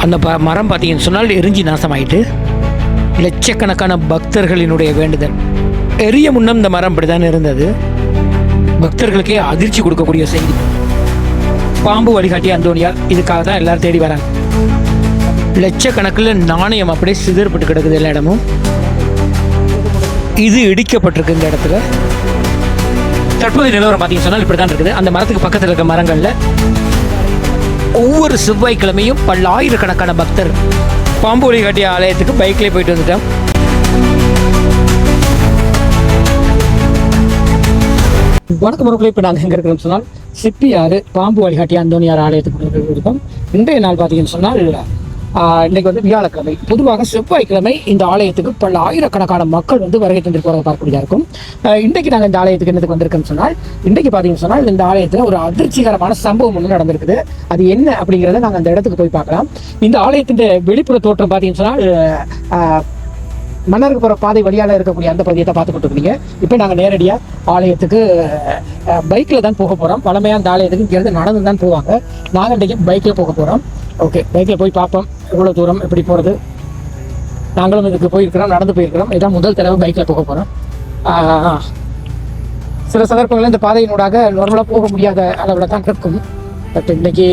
அந்த மரம் பார்த்தீங்கன்னு சொன்னால் எரிஞ்சு நாசமாயிட்டு லட்சக்கணக்கான பக்தர்களினுடைய வேண்டுதல். எரிய முன்னம் இந்த மரம் இப்படி தான் இருந்தது. பக்தர்களுக்கே அதிர்ச்சி கொடுக்கக்கூடிய செய்தி. பாம்பு வழிகாட்டி அந்தோனியார் இதுக்காக தான் எல்லாரும் தேடி வராங்க. லட்சக்கணக்கில் நாணயம் அப்படியே சிதறப்பட்டு கிடக்குது எல்லா இடமும். இது இடிக்கப்பட்டிருக்கு இந்த இடத்துல. தற்போதைய நிலவரம் பார்த்தீங்கன்னு சொன்னால் இப்படி தான் இருக்குது. அந்த மரத்துக்கு பக்கத்தில் இருக்க மரங்களில் ஒவ்வொரு செவ்வாய்க்கிழமையும் பல்லாயிரக்கணக்கான பக்தர் பாம்பு வழிகாட்டிய ஆலயத்துக்கு பைக்லேயே போயிட்டு வந்துட்டோம். வணக்கம் முறையில் இப்போ நாங்கள் எங்கே இருக்கிறோம்னு சொன்னால் சிப்பியாறு பாம்பு வழிகாட்டிய அந்தோனியார் ஆலயத்துக்கு இருக்கோம். இன்றைய நாள் பார்த்தீங்கன்னு சொன்னால் இன்னைக்கு வந்து வியாழக்கிழமை. பொதுவாக செவ்வாய்க்கிழமை இந்த ஆலயத்துக்கு பல ஆயிரக்கணக்கான மக்கள் வந்து வருகை தந்து போகிற பார்க்கக்கூடியதாக இருக்கும். இன்றைக்கு நாங்கள் இந்த ஆலயத்துக்கு என்னதுக்கு வந்திருக்கோம்னு சொன்னால் இன்றைக்கு பார்த்தீங்கன்னு சொன்னால் இந்த ஆலயத்தில் ஒரு அதிர்ச்சிகரமான சம்பவம் ஒன்று நடந்திருக்குது. அது என்ன அப்படிங்கிறத நாங்கள் அந்த இடத்துக்கு போய் பார்க்கலாம். இந்த ஆலயத்தின் வெளிப்புற தோற்றம் பார்த்தீங்கன்னு சொன்னால் மன்னருக்கு போகிற பாதை வழியால் இருக்கக்கூடிய அந்த பகுதியை தான் பார்த்துக்கிட்டு இருக்கீங்க. இப்போ நாங்கள் நேரடியாக ஆலயத்துக்கு பைக்கில் தான் போக போகிறோம். பழமையாக அந்த ஆலயத்துக்கு இங்கேருந்து நடந்து தான் போவாங்க. நாங்கள் இன்றைக்கி பைக்கில் போக போகிறோம். ஓகே, பைக்கில் போய் பார்ப்போம் எவ்வளோ தூரம் எப்படி போகிறது. நாங்களும் இதுக்கு போயிருக்கிறோம், நடந்து போயிருக்கிறோம். இதான் முதல் தடவை பைக்கில் போக போகிறோம். சில சந்தர்ப்பங்களில் இந்த பாதையினூடாக நார்மலாக போக முடியாத அளவில் தான் இருக்கும். பட் இன்னைக்கு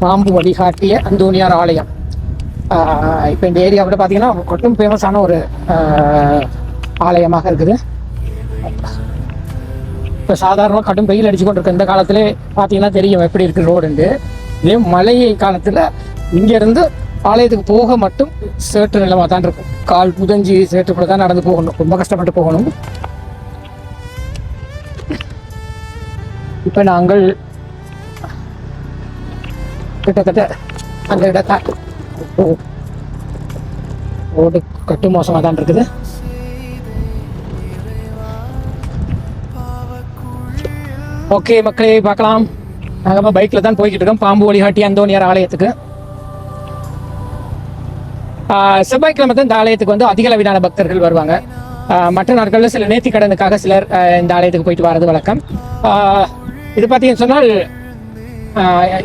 பாம்பு வழிகாட்டிய அந்தோனியார் ஆலயம். இப்போ இந்த ஏரியாவில் பார்த்தீங்கன்னா கொட்டும் ஃபேமஸான ஒரு ஆலயமாக இருக்குது. இப்போ சாதாரணமாக கடும் வெயில் அடிச்சு கொண்டு இருக்க இந்த காலத்திலே பார்த்தீங்கன்னா தெரியும் எப்படி இருக்குது ரோடுண்டு. இதே மழை காலத்தில் இங்கேருந்து ஆலயத்துக்கு போக மட்டும் சேற்று நிலமாக தான் இருக்கும். கால் புதஞ்சி சேற்றுக்குள்ள தான் நடந்து போகணும். ரொம்ப கஷ்டப்பட்டு போகணும். இப்போ நாங்கள் கிட்டத்தட்ட அந்த இடத்த ரோடு கட்டு மோசமாக தான் இருக்குது. ஓகே மக்களே, பார்க்கலாம். நாங்கள் பைக்கில் தான் போய்கிட்டு இருக்கோம் பாம்பு வழிகாட்டி அந்தோனியார் ஆலயத்துக்கு. செவ்வாய்க்கிழமை தான் இந்த ஆலயத்துக்கு வந்து அதிக அளவிலான பக்தர்கள் வருவாங்க. மற்ற நாட்களில் சில நேர்த்தி கடனுக்காக சிலர் இந்த ஆலயத்துக்கு போயிட்டு வர்றது வழக்கம். இது பார்த்தீங்கன்னு சொன்னால்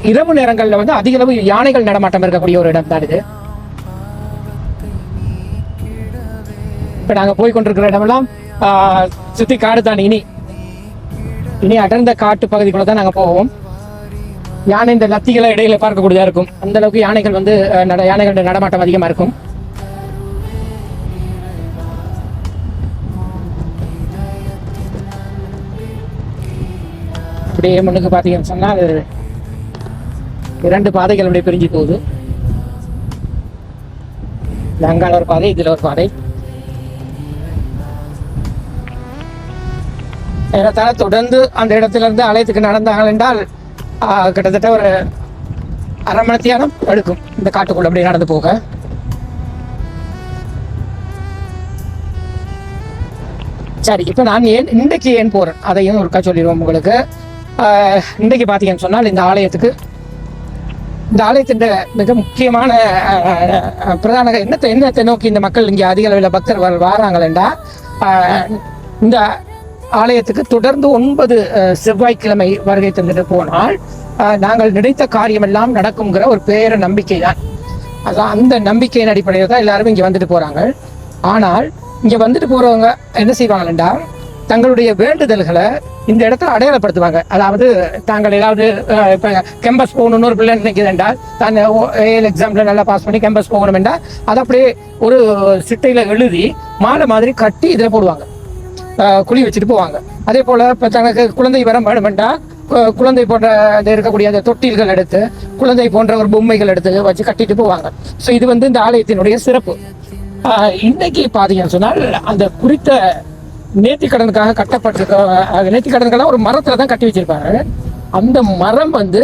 இரவு நேரங்களில் வந்து அதிக அளவு யானைகள் நடமாட்டம் இருக்கக்கூடிய ஒரு இடம் தான் இது. இப்போ நாங்கள் போய் கொண்டிருக்கிற இடமெல்லாம் சுற்றி காடு தான். இனி அடர்ந்த காட்டு பகுதிக்குள்ள தான் நாங்கள் போவோம். யானை இந்த லத்திகளை இடையில பார்க்கக்கூடியதாக இருக்கும். அந்த அளவுக்கு யானைகள் வந்து யானைகளோட நடமாட்டம் அதிகமாக இருக்கும். அப்படியே முன்னுக்கு பார்த்தீங்கன்னு சொன்னால் 2 பாதைகள் அப்படியே பிரிஞ்சு போகுது. அங்கால ஒரு பாதை, இதில் ஒரு பாதை. ஏறத்தாழ தொடர்ந்து அந்த இடத்துல இருந்து ஆலயத்துக்கு நடந்தாங்க என்றால் கிட்டத்தட்ட ஒரு அரை மணி நேரம் எடுக்கும் இந்த காட்டுக்குள்ள அப்படியே நடந்து போக. சரி, இப்போ நான் இன்றைக்கு ஏன் போகிறேன் அதையும் ஒருக்கா சொல்லிடுவோம் உங்களுக்கு. இன்றைக்கு பார்த்தீங்கன்னு சொன்னால் இந்த ஆலயத்தின் மிக முக்கியமான பிரதான என்னத்தை நோக்கி இந்த மக்கள் இங்கே அதிக அளவில் பக்தர் வராங்களா, இந்த ஆலயத்துக்கு தொடர்ந்து 9 செவ்வாய்க்கிழமை வருகை தந்துட்டு போனால் நாங்கள் நினைத்த காரியம் எல்லாம் நடக்குங்கிற ஒரு பேர நம்பிக்கை தான். அதான் அந்த நம்பிக்கையின் அடிப்படையில் தான் எல்லாரும் இங்கே வந்துட்டு போகிறாங்க. ஆனால் இங்கே வந்துட்டு போகிறவங்க என்ன செய்வாங்கன்னா தங்களுடைய வேண்டுதல்களை இந்த இடத்துல அடையாளப்படுத்துவாங்க. அதாவது தாங்கள் ஏதாவது இப்போ கேம்பஸ் போகணுன்னு ஒரு பிள்ளை நினைக்குது என்றால், தான் ஏஎல் எக்ஸாமில் நல்லா பாஸ் பண்ணி கேம்பஸ் போகணும் என்றால் அதை அப்படியே ஒரு சிட்டையில் எழுதி மாலை மாதிரி கட்டி இதில் போடுவாங்க, குழி வச்சுட்டு போவாங்க. அதே போல் இப்போ தனக்கு குழந்தை வரம் வேணுமெண்டா குழந்தை போன்ற இருக்கக்கூடிய அந்த தொட்டில்கள் எடுத்து குழந்தை போன்ற ஒரு பொம்மைகள் எடுத்து வச்சு கட்டிட்டு போவாங்க. ஸோ இது வந்து இந்த ஆலயத்தினுடைய சிறப்பு. இன்னைக்கு பார்த்தீங்கன்னு சொன்னால் அந்த குறித்த நேர்த்திக்கடனுக்காக கட்டப்பட்டிருக்க நேர்த்திக்கடன்கள்லாம் ஒரு மரத்தில் தான் கட்டி வச்சிருப்பாங்க. அந்த மரம் வந்து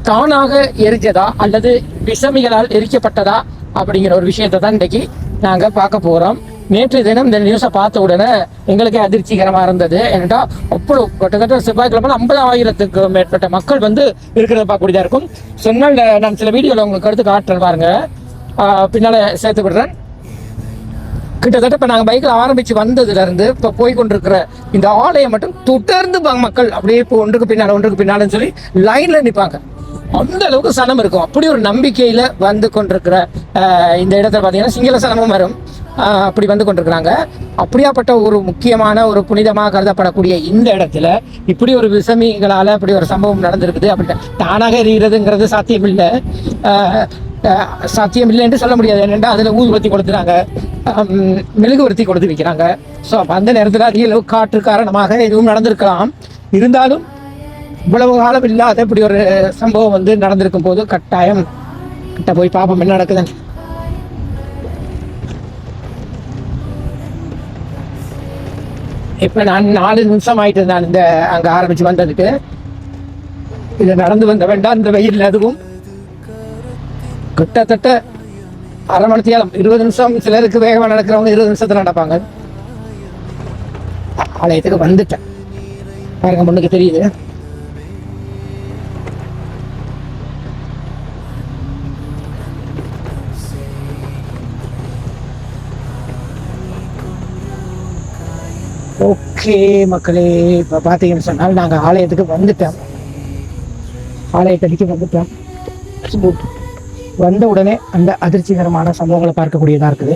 தானாக எரிஞ்சதா அல்லது விஷமிகளால் எரிக்கப்பட்டதா அப்படிங்கிற ஒரு விஷயத்தை தான் இன்றைக்கி நாங்கள் பார்க்க போகிறோம். நேற்று தினம் இந்த நியூஸை பார்த்த உடனே எங்களுக்கே அதிர்ச்சிகரமாக இருந்தது. ஏன்னா அவ்வளோ கிட்டத்தட்ட செவ்வாய்க்கிழமை 50,000க்கு மேற்பட்ட மக்கள் வந்து இருக்கிறத பார்க்கக்கூடியதாக இருக்கும். சொன்னால் நான் சில வீடியோவில் உங்களுக்கு எடுத்து காட்டுறேன் பாருங்க, பின்னால் சேர்த்து விடுறேன். கிட்டத்தட்ட இப்போ நாங்கள் பைக்கில் ஆரம்பித்து வந்ததுலேருந்து இப்போ போய் கொண்டிருக்கிற இந்த ஆலயம் மட்டும் தொடர்ந்து மக்கள் அப்படியே இப்போ ஒன்றுக்கு பின்னாலும் சொல்லி லைனில் நிற்பாங்க. அந்த அளவுக்கு சனம் இருக்கும். அப்படி ஒரு நம்பிக்கையில் வந்து கொண்டிருக்கிற இந்த இடத்துல பார்த்தீங்கன்னா சிங்கள சனமும் வரும். அப்படி வந்து கொண்டிருக்கிறாங்க. அப்படியாப்பட்ட ஒரு முக்கியமான ஒரு புனிதமாக கருதப்படக்கூடிய இந்த இடத்துல இப்படி ஒரு விசமிகளால் அப்படி ஒரு சம்பவம் நடந்திருக்குது. அப்படி தானாக எறிகிறதுங்கிறது சாத்தியமில்லை. சாத்தியம் இல்லை என்று சொல்ல முடியாது. என்னென்னா அதில் ஊதுபத்தி கொடுத்துறாங்க, மெழுகுவர்த்தி கொடுத்து வைக்கிறாங்க. ஸோ அப்போ அந்த நேரத்தில் அதிக அளவு காற்று காரணமாக எதுவும் நடந்திருக்கலாம். இருந்தாலும் இவ்வளவு காலம் இல்லாத இப்படி ஒரு சம்பவம் வந்து நடந்திருக்கும் போது கட்டாயம் கிட்ட போய் பார்ப்போம் என்ன நடக்குதுன்னு. இப்போ நான் 4 நிமிஷம் ஆயிட்டு நான் இந்த அங்கே ஆரம்பித்து வந்ததுக்கு. இதை நடந்து வந்த வேண்டாம் இந்த வெயில். அதுவும் கிட்டத்தட்ட அரை மணி நேரம் 20 நிமிஷம். சிலருக்கு வேகமாக நடக்கிறவங்க 20 நிமிஷத்துல நடப்பாங்க. ஆலயத்துக்கு வந்துட்டேன் பாருங்க, முன்னுக்கு தெரியுது. ஓகே மக்களே, இப்போ பார்த்தீங்கன்னு சொன்னால் நாங்கள் ஆலயத்துக்கு வந்துட்டோம். ஆலயத்தடிக்கு வந்துட்டோம். வந்த உடனே அந்த அதிர்ச்சிகரமான சம்பவங்களை பார்க்கக்கூடியதாக இருக்குது.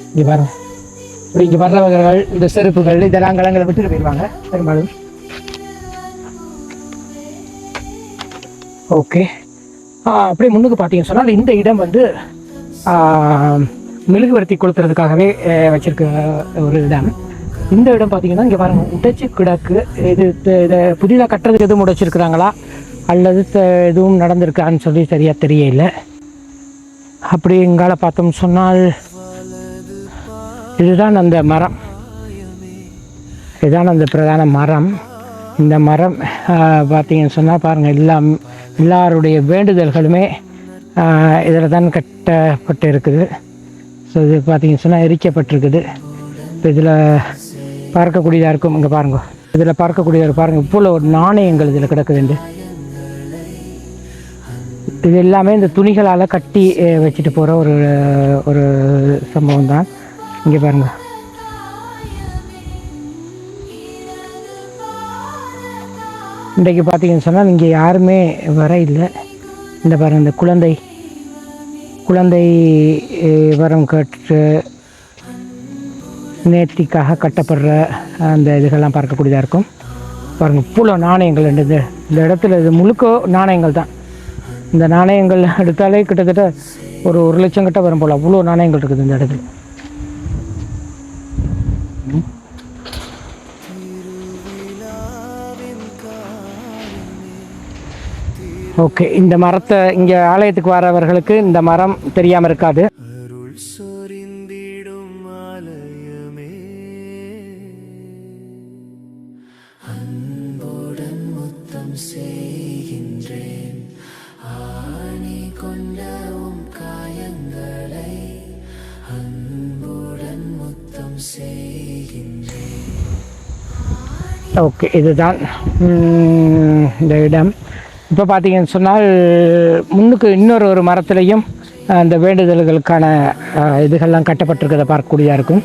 இங்கே பாருங்க, இப்படி இங்கே வர்றவர்கள் இந்த செருப்புகள் இதெல்லாம் கலங்களை விட்டுட்டு போயிடுவாங்க பெரும்பாலும். ஓகே, அப்படியே முன்னுக்கு பார்த்தீங்கன்னு சொன்னால் இந்த இடம் வந்து மெழுகுவர்த்தி கொளுத்துறதுக்காகவே வச்சிருக்க ஒரு இடம். இந்த இடம் பார்த்தீங்கன்னா இங்கே பாருங்கள், உடைச்சி கிடக்கு. இதை புதிதாக கட்டுறதுக்கு எதுவும் உடைச்சிருக்கிறாங்களா அல்லது எதுவும் நடந்திருக்கான்னு சொல்லி சரியாக தெரியல. அப்படி எங்கால பார்த்தோம்னு சொன்னால் இதுதான் அந்த மரம், இதுதான் அந்த பிரதான மரம். இந்த மரம் பார்த்தீங்கன்னு சொன்னால் பாருங்கள், எல்லாருடைய வேண்டுதல்களுமே இதில் தான் கட்டப்பட்டு இருக்குது. ஸோ இது பார்த்தீங்கன்னு சொன்னால் எரிக்கப்பட்டிருக்குது. இப்போ இதில் பார்க்கக்கூடியதாக இருக்கும். இங்கே பாருங்க, இதில் பார்க்கக்கூடியதாக பாருங்கள், இவ்வளோ ஒரு நாணயங்கள் இதில் கிடக்குதுண்டு. இது எல்லாமே இந்த துணிகளால் கட்டி வச்சுட்டு போகிற ஒரு சம்பவம் தான். இங்கே பாருங்க, இன்றைக்கு பார்த்தீங்கன்னு சொன்னால் இங்கே யாருமே வர இல்லை. இந்த பாருங்கள், இந்த குழந்தை வரம் கட்டு நேர்த்திக்காக கட்டப்படுற அந்த இதுகள்லாம் பார்க்கக்கூடியதாக இருக்கும். பாருங்கள், இவ்வளோ நாணயங்கள் இந்த இடத்துல. இது முழுக்க நாணயங்கள் தான். இந்த நாணயங்கள் எடுத்தாலே கிட்டத்தட்ட ஒரு 1 லட்சம் கிட்ட வரும் போல், அவ்வளோ நாணயங்கள் இருக்குது இந்த இடத்துல. ஓகே, இந்த மரத்தை இங்கே ஆலயத்துக்கு வரவர்களுக்கு இந்த மரம் தெரியாமல் இருக்காது. ஓகே, இதுதான் இந்த இடம். இப்போ பார்த்தீங்கன்னு சொன்னால் முன்னுக்கு இன்னொரு மரத்துலையும் அந்த வேண்டுதல்களுக்கான இதுகள்லாம் கட்டப்பட்டிருக்கிறத பார்க்கக்கூடியதாக இருக்கும்.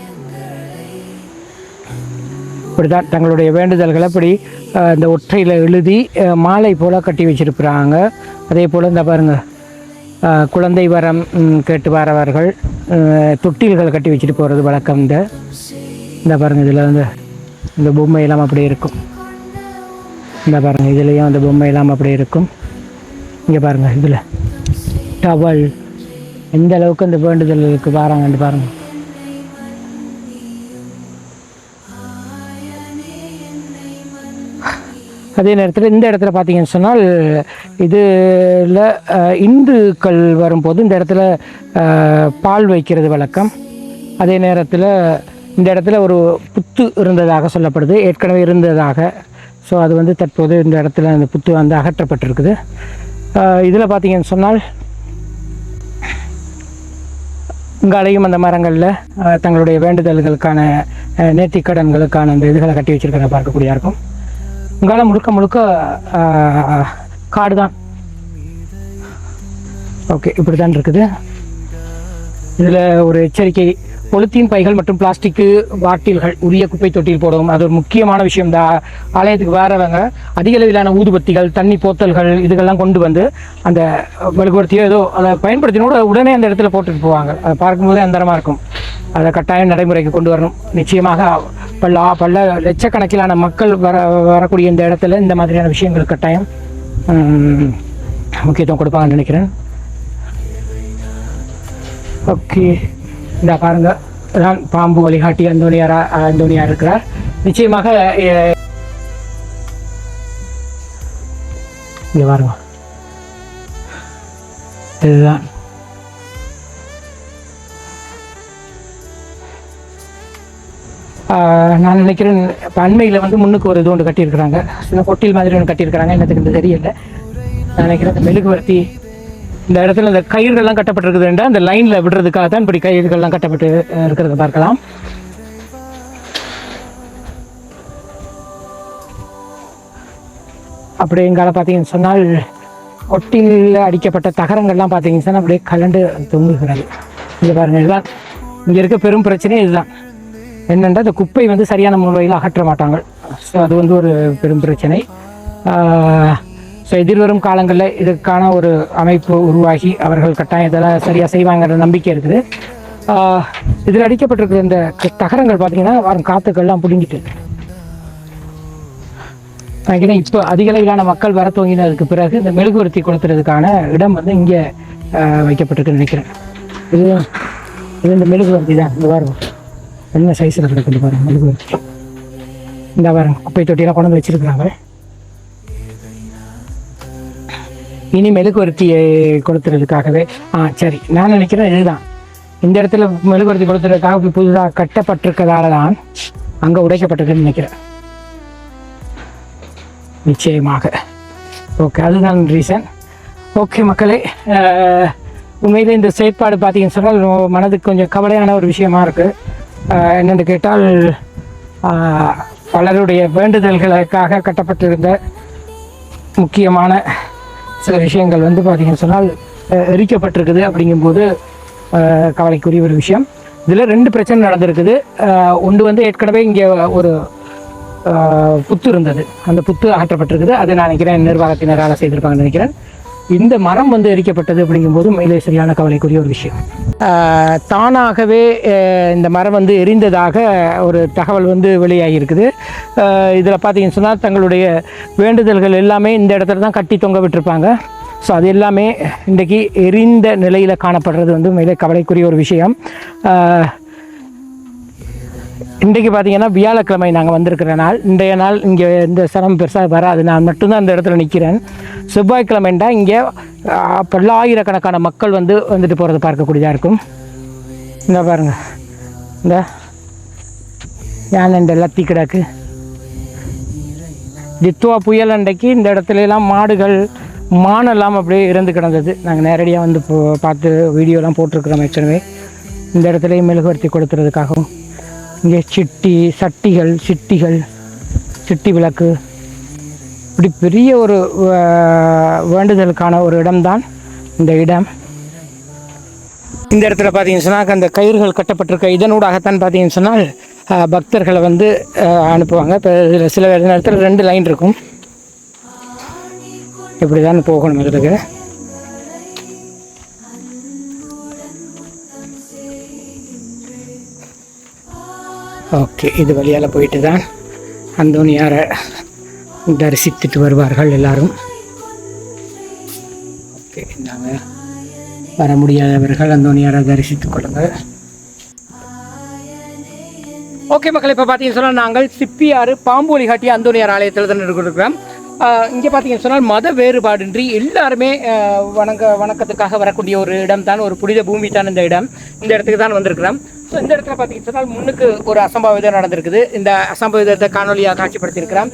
இப்படி தான் தங்களுடைய வேண்டுதல்களை இப்படி இந்த ஒற்றையில் எழுதி மாலை போல் கட்டி வச்சுருக்குறாங்க. அதே போல் இந்த பாருங்கள், குழந்தை வரம் கேட்டு வரவர்கள் தொட்டில்கள் கட்டி வச்சுட்டு போகிறது வழக்கம். இந்த பாருங்கள், இதில் வந்து இந்த பொம்மையெல்லாம் அப்படியே இருக்கும். இந்த பாருங்கள், இதுலேயும் அந்த பொம்மையெல்லாம் அப்படியே இருக்கும். இங்கே பாருங்கள், இதில் டவல் எந்த அளவுக்கு அந்த வேண்டுதலுக்கு வராங்கன்னு பாருங்கள். அதே நேரத்தில் இந்த இடத்துல பார்த்தீங்கன்னு சொன்னால் இதில் இந்துக்கள் வரும்போது இந்த இடத்துல பால் வைக்கிறது வழக்கம். அதே நேரத்தில் இந்த இடத்துல ஒரு புத்து இருந்ததாக சொல்லப்படுது, ஏற்கனவே இருந்ததாக. ஸோ அது வந்து தற்போது இந்த இடத்துல அந்த புத்து வந்து அகற்றப்பட்டிருக்குது. இதில் பார்த்தீங்கன்னு சொன்னால் இங்காலையும் அந்த மரங்களில் தங்களுடைய வேண்டுதல்களுக்கான நேர்த்திக்கடன்களுக்கான அந்த இதுகளை கட்டி வச்சுருக்கிறத பார்க்கக்கூடியதாக இருக்கும். இங்கால முழுக்க காடு தான். ஓகே, இப்படி தான் இருக்குது. இதில் ஒரு எச்சரிக்கை பொலித்தீன் பைகள் மற்றும் பிளாஸ்டிக் பாட்டில்கள் உரிய குப்பை தொட்டியில் போடவும். அது ஒரு முக்கியமான விஷயம். இந்த ஆலயத்துக்கு வரவங்க அதிக அளவிலான ஊதுபத்திகள், தண்ணி போத்தல்கள் இதுகள்லாம் கொண்டு வந்து அந்த மெழுகுவர்த்தியோ ஏதோ அதை பயன்படுத்தினோட உடனே அந்த இடத்துல போட்டுட்டு போவாங்க. அதை பார்க்கும்போதே அந்தரமாக இருக்கும். அதை கட்டாயம் நடைமுறைக்கு கொண்டு வரணும். நிச்சயமாக பல லட்சக்கணக்கிலான மக்கள் வரக்கூடிய இந்த இடத்துல இந்த மாதிரியான விஷயங்கள் கட்டாயம் முக்கியத்துவம் கொடுப்பாங்கன்னு நினைக்கிறேன். ஓகே, இந்த பாருங்க, தான் பாம்பு வழிகாட்டி அந்தோனியார் இருக்கிறார். நிச்சயமாக இங்க பாருங்க, இதுதான் நான் நினைக்கிறேன். இப்போ அண்மையில் வந்து முன்னுக்கு ஒரு இது ஒன்று கட்டியிருக்கிறாங்க, சின்ன கொட்டில் மாதிரி ஒன்று கட்டியிருக்கிறாங்க. என்னத்துக்கு தெரியல. நான் நினைக்கிறேன் இந்த மெழுகுவர்த்தி இந்த இடத்துல இந்த கயிறுகள்லாம் கட்டப்பட்டிருக்குதுன்றா அந்த லைனில் விடுறதுக்காக தான் இப்படி கயிறுகள்லாம் கட்டப்பட்டு இருக்கிறத பார்க்கலாம். அப்படி எங்கால பார்த்தீங்கன்னு சொன்னால் கொட்டியில் அடிக்கப்பட்ட தகரங்கள்லாம் பார்த்தீங்கன்னு சொன்னால் அப்படியே கலண்டு தொங்குகிறது. இங்கே பாருங்கள், இதுதான் இங்கே இருக்க பெரும் பிரச்சனையே இதுதான். என்னென்னா இந்த குப்பை வந்து சரியான முறையில் அகற்ற மாட்டாங்க. ஸோ அது வந்து ஒரு பெரும் பிரச்சனை. ஸோ எதிர்வரும் காலங்களில் இதுக்கான ஒரு அமைப்பு உருவாகி அவர்கள் கட்டாயம் இதெல்லாம் சரியாக செய்வாங்கிற நம்பிக்கை இருக்குது. இதில் அடிக்கப்பட்டிருக்கிற இந்த தகரங்கள் பார்த்தீங்கன்னா வரும் காற்றுக்கள்லாம் பிடுங்கிட்டு நினைக்கிறேன். இப்போ அதிக அளவிலான மக்கள் வர துவங்கினதுக்கு பிறகு இந்த மெழுகுவர்த்தி கொளுத்துறதுக்கான இடம் வந்து இங்கே வைக்கப்பட்டிருக்குன்னு நினைக்கிறேன். இது இந்த மெழுகுவர்த்தி தான். இந்த பாருங்க என்ன சைஸில் கிடக்குது பாருங்க மெழுகுவர்த்தி. இந்த பாருங்க குப்பை தொட்டியெல்லாம் கொண்டு வந்து வச்சிருக்கிறாங்க. இனி மெழுகுவர்த்தியை கொளுத்துறதுக்காகவே சரி, நான் நினைக்கிறேன் இதுதான் இந்த இடத்துல மெழுகுவர்த்தி கொளுத்துறதுக்காக புதுதாக கட்டப்பட்டிருக்கிறதால தான் அங்கே உடைக்கப்பட்டிருக்குன்னு நினைக்கிறேன். நிச்சயமாக. ஓகே, அதுதான் ரீசன். ஓகே மக்களே, உண்மையிலே இந்த செயற்பாடு பார்த்தீங்கன்னு சொன்னால் மனதுக்கு கொஞ்சம் கவலையான ஒரு விஷயமா இருக்குது. என்னென்னு கேட்டால் பலருடைய வேண்டுதல்களுக்காக கட்டப்பட்டிருந்த முக்கியமான சில விஷயங்கள் வந்து பார்த்தீங்கன்னு சொன்னால் எரிக்கப்பட்டிருக்குது. அப்படிங்கும்போது கவலைக்குரிய ஒரு விஷயம். இதில் 2 பிரச்சனை நடந்திருக்குது. ஒன்று வந்து ஏற்கனவே இங்கே ஒரு புத்து இருந்தது, அந்த புத்து அகற்றப்பட்டிருக்குது. அதை நான் நினைக்கிறேன் நிர்வாகத்தினரால் செய்திருப்பாங்கன்னு நினைக்கிறேன். இந்த மரம் வந்து எரிக்கப்பட்டது அப்படிங்கும்போது மேலே சரியான கவலைக்குரிய ஒரு விஷயம். தானாகவே இந்த மரம் வந்து எரிந்ததாக ஒரு தகவல் வந்து வெளியாகி இருக்குது. இதில் பார்த்தீங்கன்னு சொன்னால் தங்களுடைய வேண்டுதல்கள் எல்லாமே இந்த இடத்துல தான் கட்டி தொங்க விட்டுருப்பாங்க. ஸோ அது எல்லாமே இன்றைக்கி எரிந்த நிலையில் காணப்படுறது வந்து மேலே கவலைக்குரிய ஒரு விஷயம். இன்றைக்கு பார்த்தீங்கன்னா வியாழக்கிழமை நாங்கள் வந்திருக்கிற நாள். இன்றைய நாள் இங்கே இந்த சிரமம் பெருசாக வராது, நான் மட்டும்தான் அந்த இடத்துல நிற்கிறேன். செவ்வாய்க்கிழமைண்டா இங்கே பல்லாயிரக்கணக்கான மக்கள் வந்துட்டு போகிறத பார்க்கக்கூடியதாக இருக்கும். இந்த பாருங்கள், இந்த யானை இந்த லத்தி கிடக்கு. ஜித்துவா புயல் அன்றைக்கு இந்த இடத்துலலாம் மாடுகள் மானெல்லாம் அப்படியே இறந்து கிடந்தது. நாங்கள் நேரடியாக வந்து பார்த்து வீடியோலாம் போட்டிருக்கிறோம். ஏற்கனவே இந்த இடத்துலையும் மெழுகுவர்த்தி கொடுத்துறதுக்காகவும் இங்கே சட்டிகள் சிட்டி விளக்கு, இப்படி பெரிய ஒரு வேண்டுதலுக்கான ஒரு இடம்தான் இந்த இடம். இந்த இடத்துல பார்த்தீங்கன்னு சொன்னால் அந்த கயிறுகள் கட்டப்பட்டிருக்க இதனூடாகத்தான் பார்த்தீங்கன்னு சொன்னால் பக்தர்களை வந்து அனுப்புவாங்க. இப்போ இதில் சில நேரத்தில் 2 லைன் இருக்கும். இப்படி தான் போகணும் இதுக்கு. ஓகே, இது வழியால் போயிட்டு தான் அந்தோனியாரை தரிசித்துட்டு வருவார்கள் எல்லாரும். ஓகே, நாங்கள் வர முடியாதவர்கள் அந்தோனியாரை தரிசித்துக் கொள்ளுங்கள். ஓகே மக்கள், இப்போ பார்த்தீங்கன்னு சொன்னால் நாங்கள் சிப்பியாறு பாம்பு வழிகாட்டி அந்தோனியார் ஆலயத்தில் தான் இருக்கிறோம். இங்கே பார்த்தீங்கன்னு சொன்னால் மத வேறுபாடின்றி எல்லாருமே வணக்கத்துக்காக வரக்கூடிய ஒரு இடம் தான், ஒரு புனித பூமி தான் இந்த இடம். இந்த இடத்துக்கு தான் வந்திருக்கிறோம். ஸோ இந்த இடத்துல பார்த்தீங்கன்னு சொன்னால் முன்னுக்கு ஒரு அசம்பாவிதம் நடந்திருக்குது. இந்த அசம்பாவிதத்தை காணொலியாக காட்சிப்படுத்தியிருக்கிறோம்.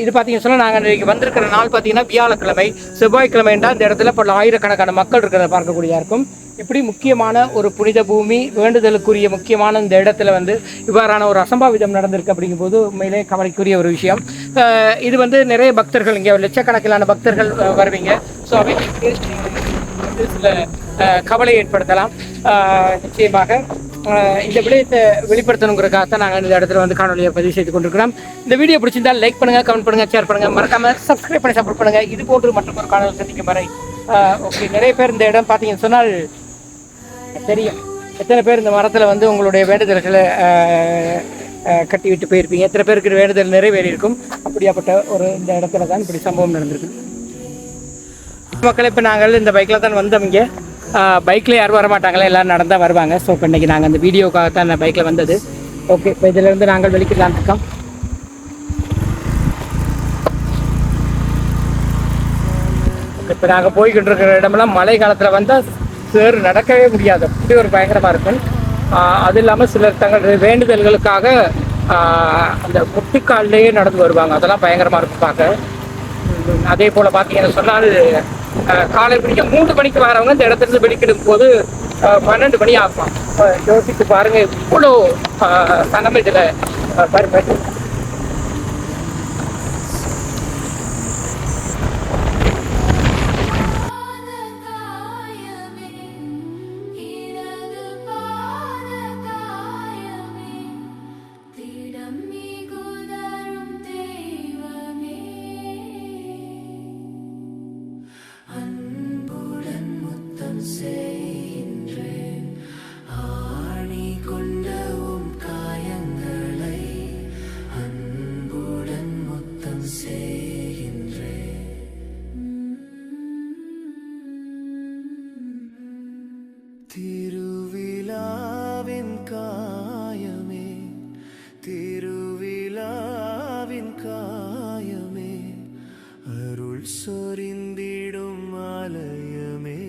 இது பார்த்தீங்கன்னு சொன்னால் நாங்கள் இன்றைக்கு வந்திருக்கிற நாள் பார்த்தீங்கன்னா வியாழக்கிழமை. செவ்வாய்க்கிழமைண்டா இந்த இடத்துல பல ஆயிரக்கணக்கான மக்கள் இருக்கிறத பார்க்கக்கூடியதாக இருக்கும். இப்படி முக்கியமான ஒரு புனித பூமி, வேண்டுதலுக்குரிய முக்கியமான இந்த இடத்துல வந்து இவ்வாறான ஒரு அசம்பாவிதம் நடந்திருக்கு. அப்படிங்கும்போது உண்மையிலே கவலைக்குரிய ஒரு விஷயம். இது வந்து நிறைய பக்தர்கள், இங்கே லட்சக்கணக்கிலான பக்தர்கள் வருவீங்க. ஸோ அவைகளுக்கு சில கவலை ஏற்படுத்தலாம். நிச்சயமாக இந்த விடயத்தை வெளிப்படுத்தணுங்கிறக்காக தான் நாங்கள் இந்த இடத்துல வந்து காணொலியை பதிவு செய்து கொண்டிருக்கிறோம். இந்த வீடியோ பிடிச்சிருந்தால் லைக் பண்ணுங்கள், கமெண்ட் பண்ணுங்கள், ஷேர் பண்ணுங்கள், மறக்காமல் சப்ஸ்கிரைப் பண்ணி சப்போர்ட் பண்ணுங்கள். இது போன்று மற்றும் ஒரு காணொலி சந்திக்கும் வரை ஓகே. நிறைய பேர் இந்த இடம் பார்த்தீங்கன்னு சொன்னால் தெரியும் எத்தனை பேர் இந்த மரத்தில் வந்து உங்களுடைய வேண்டுதல்களை கட்டி விட்டு போயிருப்பீங்க, எத்தனை பேருக்கு வேண்டுதல் நிறைவேறி இருக்கும். அப்படியாப்பட்ட ஒரு இந்த இடத்துல தான் இப்படி சம்பவம் நடந்திருக்கு. மக்கள் இப்போ நாங்கள் இந்த பைக்கில் தான் வந்தோம். இங்கே பைக்கில் யாரும் வர மாட்டாங்களே, எல்லோரும் நடந்தால் வருவாங்க. ஸோ இப்போ இன்றைக்கி நாங்கள் அந்த வீடியோக்காக தான் இந்த பைக்கில் வந்தது. ஓகே, இப்போ இதிலேருந்து நாங்கள் வெளிக்கிடலாம் இருக்கோம். இப்போ நாங்கள் போய்கிட்டு இருக்கிற இடமெல்லாம் மழை காலத்தில் வந்தால் சேறு நடக்கவே முடியாது, அப்படி ஒரு பயங்கரமாக இருக்கும். அது இல்லாமல் சிலர் தங்கள் வேண்டுதல்களுக்காக அந்த முட்டிக்கால்லையே நடந்து வருவாங்க, அதெல்லாம் பயங்கரமாக இருக்கும் பார்க்க. அதே போல் பார்த்தீங்கன்னு சொன்னால் காலை பிடிக்க 3 மணிக்கு வரவங்க இந்த இடத்துலேருந்து வெளிக்கிடும் போது 12 மணி ஆகும். யோசித்து பாருங்கள், இவ்வளோ சனம் இதில் பாருங்க. திருவிழாவின் காயமே, திருவிழாவின் காயமே, அருள் சொரிந்திடும் ஆலயமே,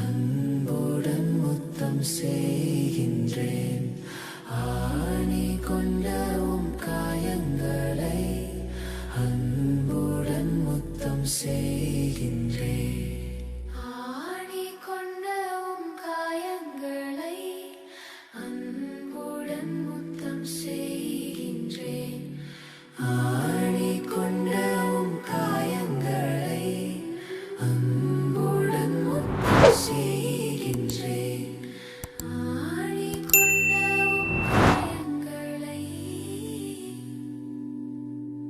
அன்புடன் முத்தம் செய்கின்றேன், ஆணி கொண்ட உம் காயங்களை அன்புடன் முத்தம் செய்